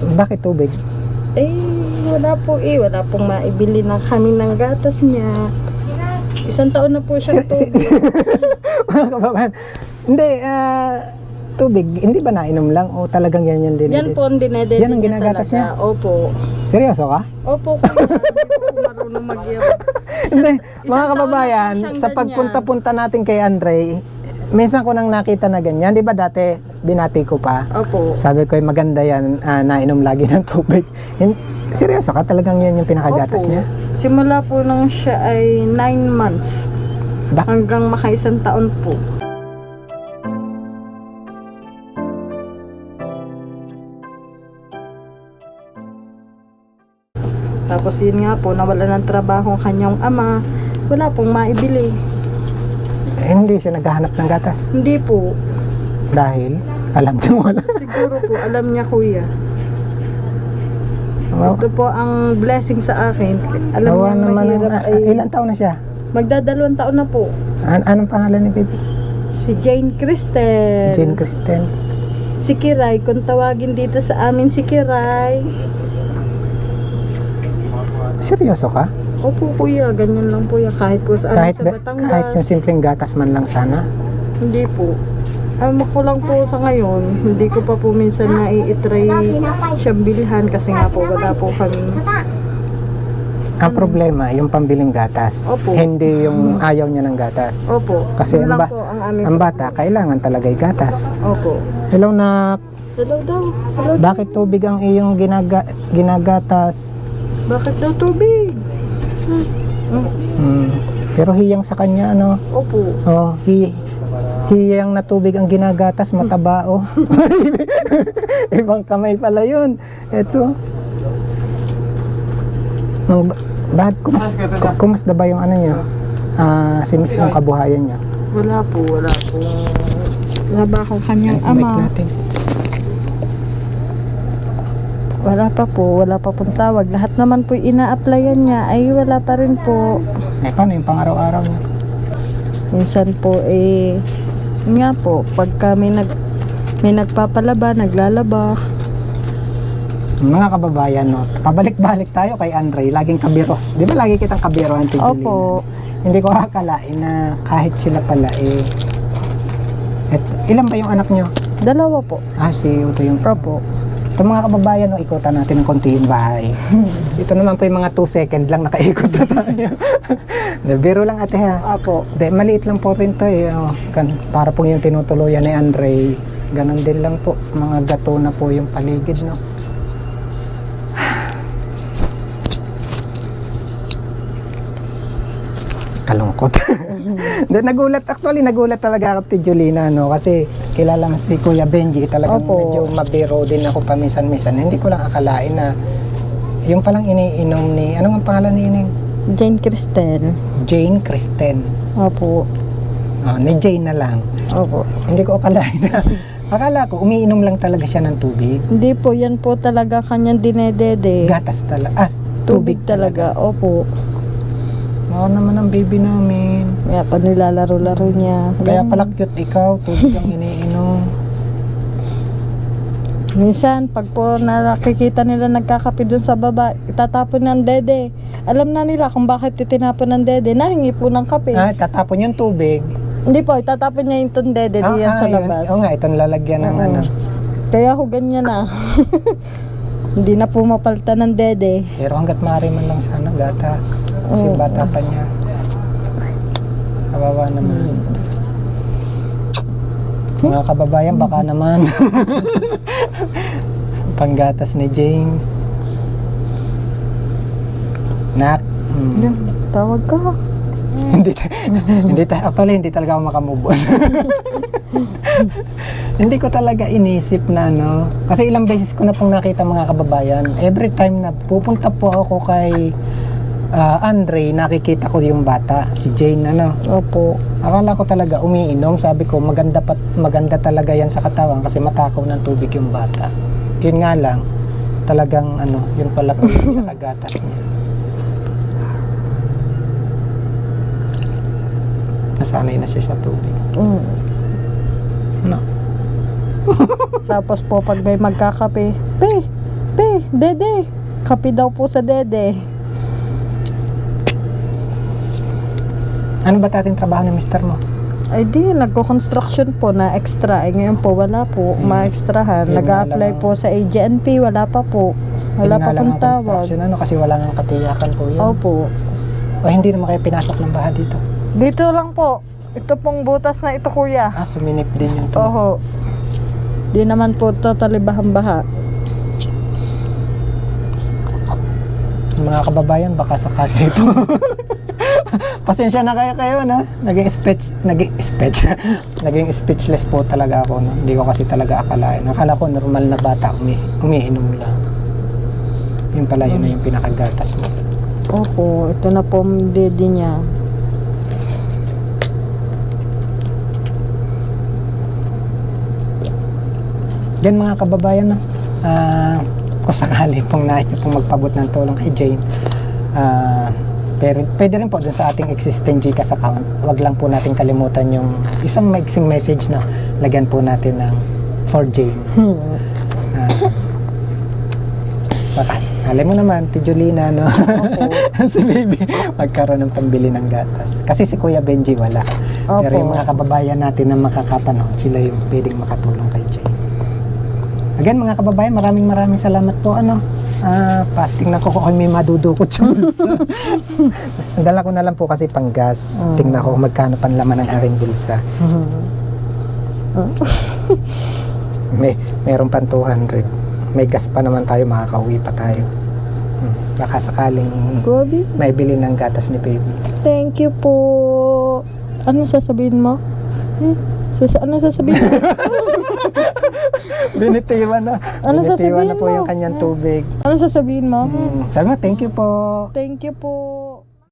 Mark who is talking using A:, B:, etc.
A: Bakit tubig?
B: Eh, wala po wala pong maibili na kami ng gatas niya. 1 taon na po siya tubig.
A: Mga kababayan, hindi, tubig, hindi ba nainom lang o talagang yan din?
B: Yan po ang dinedede
A: Yan ang ginagatas niya?
B: Opo.
A: Seryoso ka?
B: Opo, kung hindi po marunong magyabang.
A: Hindi, mga
B: taon
A: kababayan,
B: na po siyang
A: sa pagpunta-punta natin kay Andre, minsan ko nang nakita na ganyan. Di ba dati, binati ko pa?
B: Opo.
A: Sabi ko, maganda yan, nainom lagi ng tubig. Seryoso ka? Talagang yan yung pinakagatas
B: Opo.
A: niya?
B: Simula po nung siya ay 9 months hanggang maka-1 taon po. Tapos yun nga po, nawala ng trabaho ang kanyang ama. Wala pong maibili.
A: Hindi siya naghahanap ng gatas.
B: Hindi po.
A: Dahil, alam niya wala.
B: Siguro po, alam niya kuya.
A: Wow.
B: Ito po ang blessing sa akin. Alam
A: Awa
B: niya
A: naman
B: mahirap ay
A: ilang taon na siya?
B: magdadalawang taon na po.
A: Anong pangalan ni baby?
B: Si Jane Cristel.
A: Jane Cristel.
B: Si Kiray, kung tawagin dito sa amin si Kiray.
A: Seryoso ka?
B: Opo kuya, ganyan lang po yan. Kahit po sa,
A: Kahit,
B: sa Batangas.
A: kahit yung simpleng gatas man lang sana?
B: Hindi po. Ko lang po sa ngayon, hindi ko pa po minsan na-i-try siyang bilhan kasi nga po wala po kami.
A: Ang problema, yung pambiling gatas.
B: Opo.
A: Hindi yung ayaw niya ng gatas.
B: Opo.
A: Kasi
B: Yun
A: ang,
B: lang po ang aming
A: ang bata, kailangan talaga yung gatas.
B: Opo.
A: Hello nak,
B: Hello daw. Hello.
A: bakit tubig ang iyong ginagatas?
B: Bakit daw tubig?
A: Pero hiyang sa kanya, ano?
B: Opo.
A: Oh, hiyang na tubig ang ginagatas, mataba, oh. Ibang kamay pala yun. Ito. Kumusta ba yung ano niya? Sinis ng kabuhayan niya?
B: Wala po. Wala ba akong kanyang
A: Mic
B: ama?
A: natin.
B: Wala pa pong tawag. Lahat naman po ina-applyan niya ay wala pa rin po.
A: Paano yung pang-araw-araw niya?
B: Minsan po yun nga po, pag kami may nagpapalaba, naglalaba.
A: Mga kababayan, no, pabalik-balik tayo kay Andre, laging kabiro. Di ba lagi kitang kabiro, Auntie Julie?
B: Opo.
A: Hindi ko akalain na kahit sila pala ilan ba yung anak nyo?
B: 2 po.
A: Si Uto yung isa.
B: Opo.
A: Ito mga kababayan, no, ikutan natin ng konti yung bahay. Ito naman po yung mga 2 second lang nakaikot na tayo. Biro lang ate ha.
B: Opo.
A: Maliit lang po rin to para po yung tinutuluyan ni Andre. Ganon din lang po. Mga gato na po yung paligid, no. Kalungkot. Nagulat talaga ako kay Julina, no, kasi kilala mo si Kuya Benji, talagang
B: Opo.
A: medyo mabiro din ako paminsan-minsan. Hindi ko lang akalain na yung palang iniinom ni, ano ang pangalan ni Ineng?
B: Jane Cristel.
A: Jane Cristel.
B: Opo.
A: Ni Jane na lang.
B: Opo.
A: Hindi ko akalain na, akala ko umiinom lang talaga siya ng tubig.
B: Hindi po, yan po talaga kanyang dinedede.
A: Gatas talaga. Tubig
B: talaga. Opo.
A: Oo naman ang baby namin.
B: Kaya pa nilalaro-laro niya.
A: Kaya
B: Ganun.
A: pala cute ikaw, tubig ang iniinom.
B: Minsan, pag po nakikita nila nagkakape dun sa baba, itatapon ng dede. Alam na nila kung bakit itinapon ng dede. Nahingi po ng kape.
A: Tatapon yung tubig.
B: Hindi po, itatapon niya yung tong dede diyan sa labas.
A: Oo nga, itong lalagyan ng ano.
B: Kaya ho ganyan na. Hindi na po mapalta ng dede.
A: Pero hanggat maaari man lang sana gatas. Kasi bata pa niya. Kawawa naman. Mga kababayan, baka naman. Panggatas ni Jane. Nak.
B: Yeah, tawag ka.
A: Actually hindi talaga ako makamove on. Hindi ko talaga inisip na kasi ilang beses ko na pong nakita mga kababayan, every time na pupunta po ako kay Andre, nakikita ko yung bata, si Jane,
B: Opo.
A: akala ko talaga umiinom. Sabi ko maganda talaga yan sa katawan kasi matakaw ng tubig yung bata. Yun nga lang, talagang yun pala po yung nakagatas niya. Nasanay na siya sa tubig. No.
B: Tapos po pag may magkakape, Dede. Kape daw po sa dede.
A: Ano ba dating trabaho ni mister mo?
B: Ay di, nagko-construction po na extra. Ay ngayon po, wala po. Ma-extrahan.
A: Yun nga
B: Nag-a-apply
A: lang.
B: po sa AGNP, wala pa po. Wala
A: Yun nga
B: pa
A: lang
B: pong
A: ang
B: tawag.
A: construction, ano, kasi wala nang katiyakan po yun.
B: Opo.
A: O hindi naman kayo pinasok ng baha dito?
B: Dito lang po. Ito pong butas na ito, kuya.
A: Ah, suminip din yung to.
B: Oho. Di naman po totally bahang-baha.
A: Mga kababayan, baka sakali ito. Pasensya na kayo, no? Naging speechless po talaga ako, no? Hindi ko kasi talaga akalain. Akala ko normal na bata, umiinom lang. Yun pala, yun na yung pinakagatas mo.
B: Opo, ito na po ang dede niya.
A: Yan mga kababayan, no? Kung sakali pong nais nyo pong magpabot ng tulong kay Jane, pero pwede rin po dun sa ating existing GCash account. Huwag lang po natin kalimutan yung isang maiksing message na lagyan po natin ng for Jane. Baka, alam mo naman, Tijolina, no? Si baby, magkaroon ng pambili ng gatas. Kasi si Kuya Benji wala.
B: Opo.
A: Pero yung mga kababayan natin na makakapanahon, sila yung pwedeng makatulong kay Jane. Again, mga kababayan, maraming salamat po. Tingnan ko kung may madudukot yung bulsa. Ang dala ko na lang po kasi pang gas. Tingnan ko kung magkano panlaman ng aking bulsa. Meron pang 200. May gas pa naman tayo, makakauwi pa tayo. Baka sakaling
B: Grabe.
A: may bili ng gatas ni baby.
B: Thank you po. Ano sasabihin mo? Ano sasabihin mo?
A: Binitiwan na.
B: Ano
A: Binitiwan
B: sasabihin
A: na po
B: mo?
A: yung kanyang tubig.
B: Ano sasabihin mo?
A: Sabi mo, thank you po.
B: Thank you po.